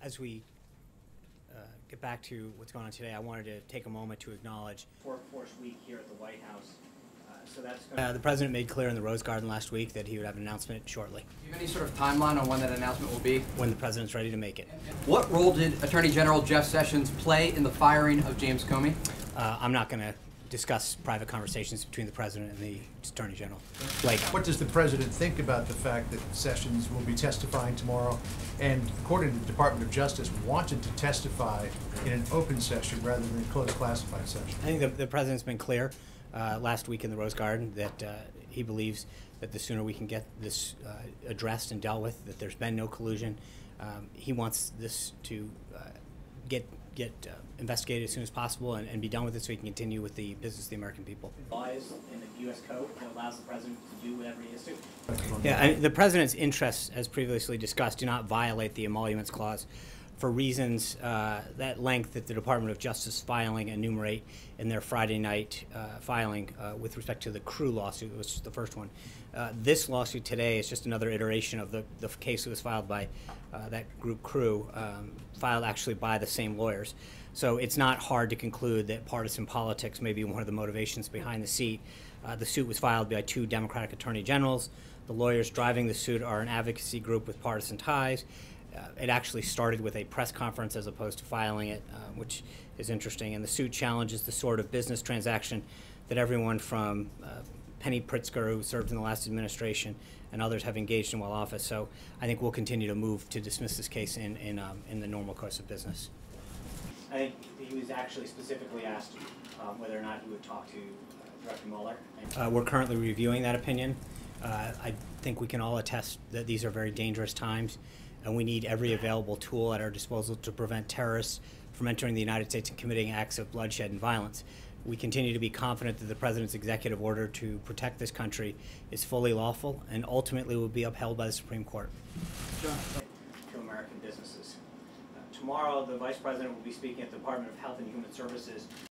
As we get back to what's going on today, I wanted to take a moment to acknowledge Workforce Week here at the White House. The President made clear in the Rose Garden last week that he would have an announcement shortly. Do you have any sort of timeline on when that announcement will be? When the President's ready to make it. What role did Attorney General Jeff Sessions play in the firing of James Comey? I'm not going to discuss private conversations between the President and the Attorney General. Blake. What does the President think about the fact that Sessions will be testifying tomorrow and, according to the Department of Justice, wanted to testify in an open session rather than a closed classified session? I think the President's been clear last week in the Rose Garden that he believes that the sooner we can get this addressed and dealt with, that there's been no collusion. He wants this to get investigated as soon as possible and be done with it so he can continue with the business of the American people. Laws in the U.S. Code that allows the President to do whatever he has to. Yeah, the President's interests, as previously discussed, do not violate the Emoluments Clause for reasons that length that the Department of Justice filing enumerate in their Friday night filing with respect to the Crew lawsuit, which is the first one. This lawsuit today is just another iteration of the case that was filed by that group Crew, filed actually by the same lawyers. So it's not hard to conclude that partisan politics may be one of the motivations behind the suit. The suit was filed by 2 Democratic attorney generals. The lawyers driving the suit are an advocacy group with partisan ties. It actually started with a press conference as opposed to filing it, which is interesting. And the suit challenges the sort of business transaction that everyone from Penny Pritzker, who served in the last administration, and others have engaged in while office. So I think we'll continue to move to dismiss this case in the normal course of business. I think he was actually specifically asked whether or not he would talk to Director Mueller. We're currently reviewing that opinion. I think we can all attest that these are very dangerous times, and we need every available tool at our disposal to prevent terrorists from entering the United States and committing acts of bloodshed and violence. We continue to be confident that the President's executive order to protect this country is fully lawful and ultimately will be upheld by the Supreme Court. To American businesses. Tomorrow, the Vice President will be speaking at the Department of Health and Human Services